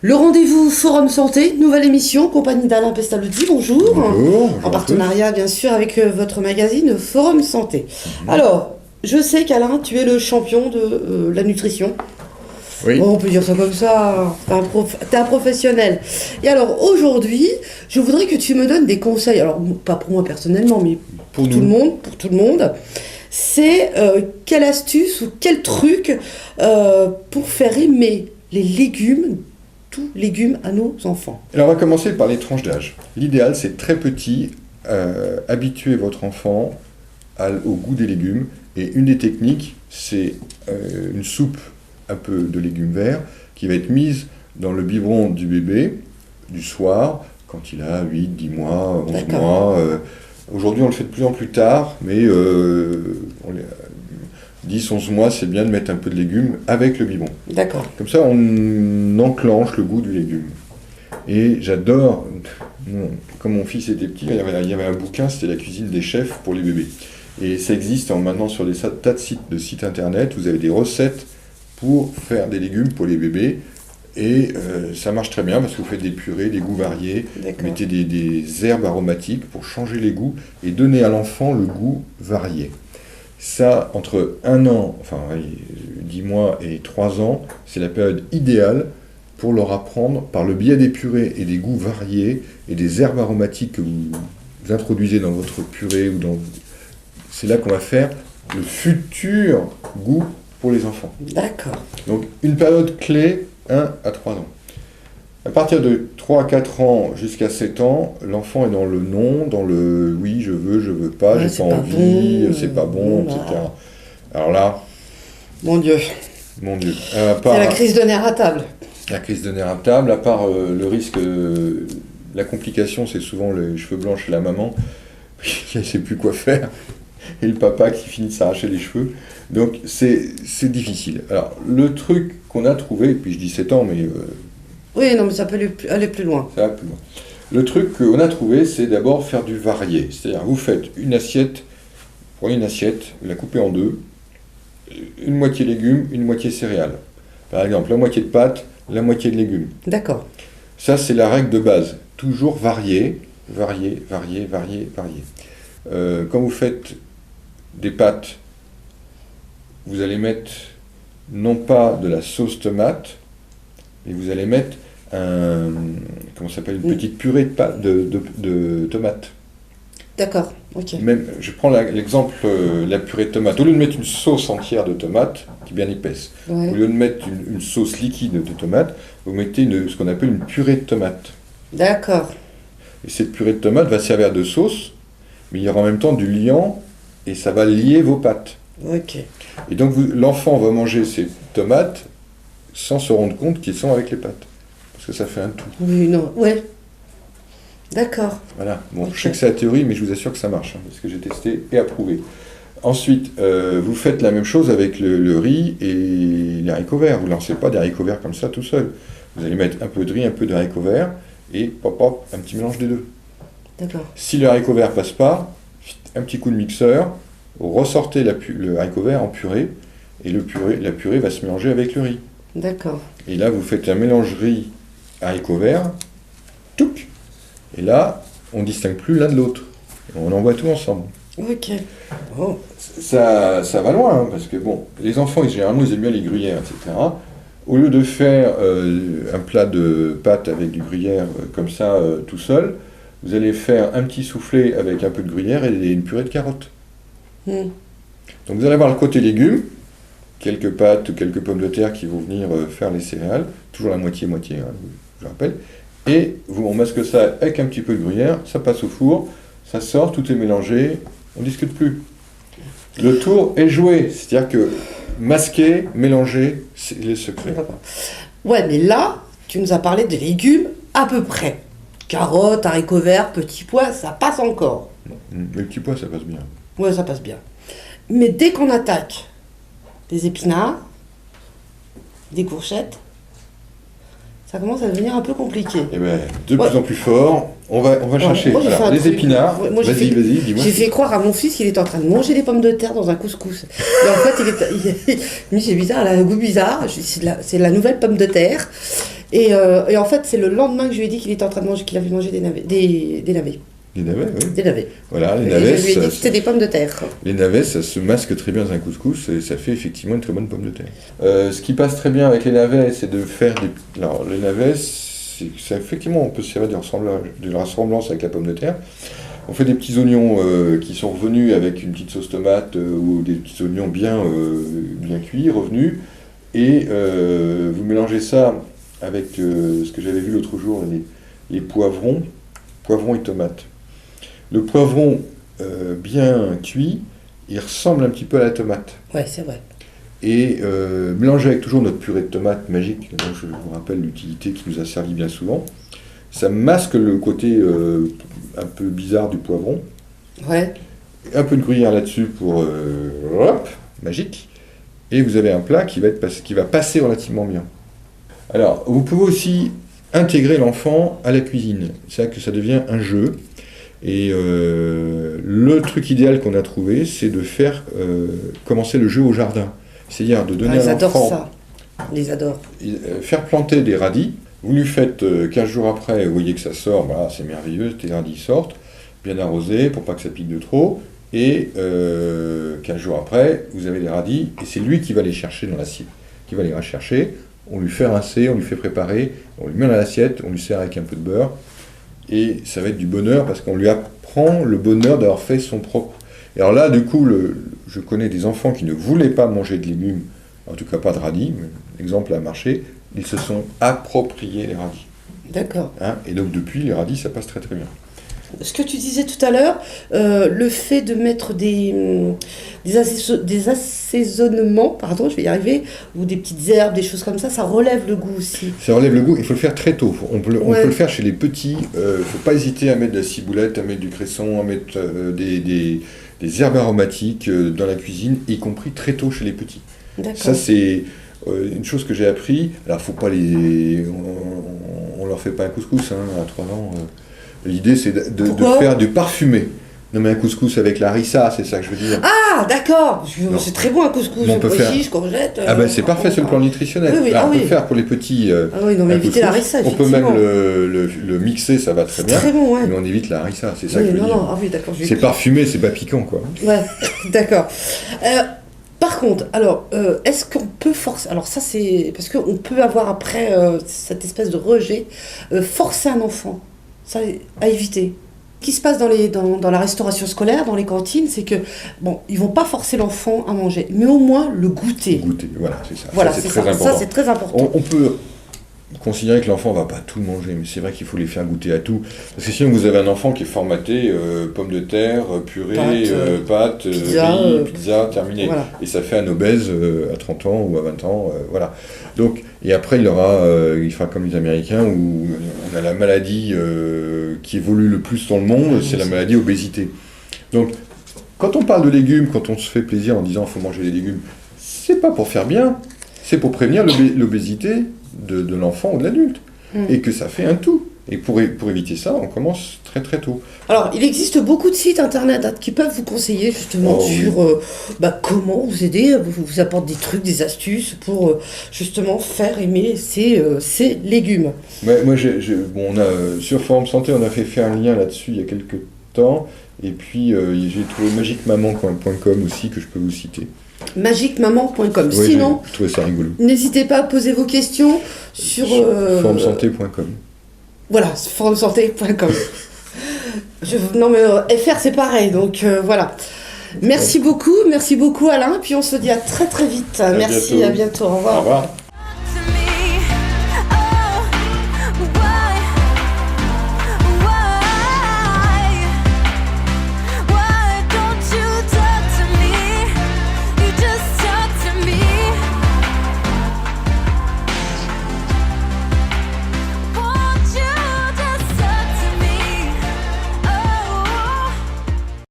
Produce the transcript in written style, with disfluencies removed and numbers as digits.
Le rendez-vous Forum Santé, nouvelle émission, compagnie d'Alain Pestalozzi, bonjour. Bonjour. En partenariat bien sûr avec votre magazine Forum Santé. Alors, je sais qu'Alain, tu es le champion de la nutrition. Oui. Bon, on peut dire ça comme ça, t'es un professionnel. Et alors aujourd'hui, je voudrais que tu me donnes des conseils, alors pas pour moi personnellement, mais pour tout le monde. C'est quelle astuce ou quel truc pour faire aimer les légumes, tous légumes à nos enfants. Alors on va commencer par les tranches d'âge. L'idéal c'est très petit, habituer votre enfant au goût des légumes. Et une des techniques, c'est une soupe un peu de légumes verts qui va être mise dans le biberon du bébé du soir quand il a 8, 10 mois, 11 D'accord. mois. Aujourd'hui on le fait de plus en plus tard, mais 10, 11 mois c'est bien de mettre un peu de légumes avec le biberon. D'accord. Comme ça on enclenche le goût du légume. Et j'adore, quand mon fils était petit, il y avait un bouquin, c'était la cuisine des chefs pour les bébés. Et ça existe maintenant sur des tas de sites internet, vous avez des recettes pour faire des légumes pour les bébés. Et ça marche très bien parce que vous faites des purées, des goûts variés, vous mettez des herbes aromatiques pour changer les goûts et donner à l'enfant le goût varié. Ça, entre 1 an, 10 mois et 3 ans, c'est la période idéale pour leur apprendre, par le biais des purées et des goûts variés et des herbes aromatiques que vous introduisez dans votre purée ou dans... C'est là qu'on va faire le futur goût pour les enfants. D'accord. Donc, une période clé, 1 à 3 ans. À partir de 3 à 4 ans jusqu'à 7 ans, l'enfant est dans le non, dans le oui, je veux pas, Ouais, j'ai pas envie, c'est pas bon, etc. Alors là, Mon Dieu. c'est C'est la crise de nerfs à table. La crise de nerfs à table, à part le risque, la complication, c'est souvent les cheveux blancs chez la maman, qui ne sait plus quoi faire, et le papa qui finit de s'arracher les cheveux. Donc c'est difficile. Alors le truc qu'on a trouvé, et puis je dis 7 ans, mais... Oui, non, mais ça peut aller plus loin. Ça va plus loin. Le truc qu'on a trouvé, c'est d'abord faire du varié. C'est-à-dire, vous faites une assiette, vous prenez une assiette, vous la coupez en deux, une moitié légumes, une moitié céréales. Par exemple, la moitié de pâtes, la moitié de légumes. D'accord. Ça, c'est la règle de base. Toujours varier. Quand vous faites des pâtes, vous allez mettre non pas de la sauce tomate, mais vous allez mettre une petite purée de tomates. D'accord, ok. Même, je prends l'exemple, la purée de tomate. Au lieu de mettre une sauce entière de tomate, qui est bien épaisse, Ouais. au lieu de mettre une sauce liquide de tomate, vous mettez ce qu'on appelle une purée de tomate. D'accord. Et cette purée de tomate va servir de sauce, mais il y aura en même temps du liant, et ça va lier vos pâtes. Ok. Et donc l'enfant va manger ces tomates sans se rendre compte qu'ils sont avec les pâtes. Parce que ça fait un tout. Oui, non, ouais. D'accord. Voilà. Bon, Ok. Je sais que c'est la théorie, mais je vous assure que ça marche, parce que j'ai testé et approuvé. Ensuite, vous faites la même chose avec le riz et les haricots verts. Vous ne lancez pas des haricots verts comme ça tout seul. Vous allez mettre un peu de riz, un peu de haricots verts, et un petit mélange des deux. D'accord. Si le haricot vert passe pas, un petit coup de mixeur, ressortez le haricot vert en purée, et la purée va se mélanger avec le riz. D'accord. Et là, vous faites un mélange riz haricot vert, touc, et là, on ne distingue plus l'un de l'autre. On envoie tout ensemble. Ok. Bon. Ça va loin, hein, parce que bon, les enfants, généralement, ils aiment bien les gruyères, etc. Au lieu de faire un plat de pâtes avec du gruyère comme ça, tout seul, vous allez faire un petit soufflé avec un peu de gruyère et une purée de carottes. Donc vous allez avoir le côté légumes, quelques pâtes ou quelques pommes de terre qui vont venir faire les céréales, toujours la moitié-moitié, hein, je rappelle, et on masque ça avec un petit peu de gruyère, ça passe au four, ça sort, tout est mélangé, on ne discute plus. Le tour est joué, c'est-à-dire que masquer, mélanger, c'est le secret. Ouais, mais là, tu nous as parlé des légumes à peu près. Carottes, haricots verts, petits pois, ça passe encore. Les petits pois, ça passe bien. Ouais, ça passe bien. Mais dès qu'on attaque des épinards, des courgettes, ça commence à devenir un peu compliqué. Eh ben, de plus en plus fort, on va chercher. moi, j'ai fait Alors, un les truc. épinards, Moi, j'ai vas-y, dis-moi. J'ai fait croire à mon fils qu'il était en train de manger des pommes de terre dans un couscous. Et en fait, il me dit, c'est bizarre, elle a un goût bizarre. Je dis, c'est la nouvelle pomme de terre. Et en fait, c'est le lendemain que je lui ai dit qu'il était en train de manger, qu'il avait mangé des navets. Des navets. Des navets, oui. Des navets. Voilà, les Et navets. je lui ai dit que c'était des pommes de terre. Les navets, ça se masque très bien dans un couscous et ça fait effectivement une très bonne pomme de terre. Ce qui passe très bien avec les navets, c'est de faire des. Alors, les navets, effectivement, on peut se servir de ressemblance avec la pomme de terre. On fait des petits oignons qui sont revenus avec une petite sauce tomate ou des petits oignons bien cuits, revenus. Et vous mélangez ça avec ce que j'avais vu l'autre jour, les poivrons et tomates. Le poivron bien cuit, il ressemble un petit peu à la tomate. Ouais, c'est vrai. Et mélangé avec toujours notre purée de tomates magique, dont je vous rappelle l'utilité qui nous a servi bien souvent, ça masque le côté un peu bizarre du poivron. Ouais. Un peu de gruyère là-dessus pour hop, magique. Et vous avez un plat qui va passer relativement bien. Alors, vous pouvez aussi intégrer l'enfant à la cuisine. C'est là que ça devient un jeu. Et le truc idéal qu'on a trouvé, c'est de faire commencer le jeu au jardin. C'est-à-dire de donner à l'enfant... ça. Les adore. Faire planter des radis. Vous lui faites 15 jours après, vous voyez que ça sort, voilà, c'est merveilleux, les radis sortent, bien arrosés pour pas que ça pique de trop. Et 15 jours après, vous avez les radis, et c'est lui qui va les chercher dans l'assiette. Qui va les rechercher, on lui fait rincer, on lui fait préparer, on lui met dans l'assiette, on lui sert avec un peu de beurre. Et ça va être du bonheur parce qu'on lui apprend le bonheur d'avoir fait son propre. Et alors là, du coup, je connais des enfants qui ne voulaient pas manger de légumes, en tout cas pas de radis, mais l'exemple a marché, ils se sont appropriés les radis. D'accord. Hein, et donc depuis, les radis, ça passe très très bien. Ce que tu disais tout à l'heure, le fait de mettre des assaisonnements, pardon, je vais y arriver, ou des petites herbes, des choses comme ça relève le goût aussi. Ça relève le goût, il faut le faire très tôt. On peut le faire chez les petits. Il ne faut pas hésiter à mettre de la ciboulette, à mettre du cresson, à mettre des herbes aromatiques dans la cuisine, y compris très tôt chez les petits. D'accord. Ça, c'est une chose que j'ai appris. Alors, faut pas on leur fait pas un couscous à 3 ans. L'idée, c'est de faire du parfumé. Non, mais un couscous avec la harissa, c'est ça que je veux dire. Ah, d'accord. C'est très bon un couscous. On peut faire... courgettes. Ah ben c'est parfait sur le plan nutritionnel. Oui, on peut faire pour les petits. Ah oui, non, mais éviter la harissa. On peut même le mixer, ça va très bien. Très bon, ouais. Mais on évite la harissa, c'est ça que je veux dire. Non, ah oui, d'accord. C'est parfumé, c'est pas piquant, quoi. Ouais, d'accord. Par contre, alors, est-ce qu'on peut forcer... Alors ça, c'est... Parce qu'on peut avoir après cette espèce de rejet, forcer un enfant, ça, à éviter. Ce qui se passe dans la restauration scolaire, dans les cantines, c'est que, bon, ils vont pas forcer l'enfant à manger, mais au moins le goûter. Goûter, voilà, c'est ça. Voilà, ça, c'est très important. Ça, c'est très important. On peut considérer que l'enfant va pas tout manger, mais c'est vrai qu'il faut les faire goûter à tout. Parce que sinon, vous avez un enfant qui est formaté pommes de terre, purée, pâtes, pizza, terminé. Voilà. Et ça fait un obèse à 30 ans ou à 20 ans, voilà. Donc, et après, il fera comme les Américains, où on a la maladie qui évolue le plus dans le monde, c'est la maladie obésité. Donc, quand on parle de légumes, quand on se fait plaisir en disant qu'il faut manger des légumes, c'est pas pour faire bien, c'est pour prévenir l'obésité de l'enfant ou de l'adulte. Et que ça fait un tout. Et pour éviter ça, on commence très très tôt. Alors, il existe beaucoup de sites internet qui peuvent vous conseiller justement sur comment vous aider, vous apporter des trucs, des astuces pour justement faire aimer ces légumes. Ouais, moi, sur Forum Santé, on a fait un lien là-dessus il y a quelques temps. Et puis, j'ai trouvé magicmaman.com aussi que je peux vous citer. magicmaman.com. Ouais, sinon, je trouvais ça rigolo. N'hésitez pas à poser vos questions sur forumsanté.com. Voilà, forumsanté.com. Non mais FR c'est pareil, donc voilà. Merci beaucoup Alain, puis on se dit à très très vite. Merci, à bientôt, au revoir. Au revoir.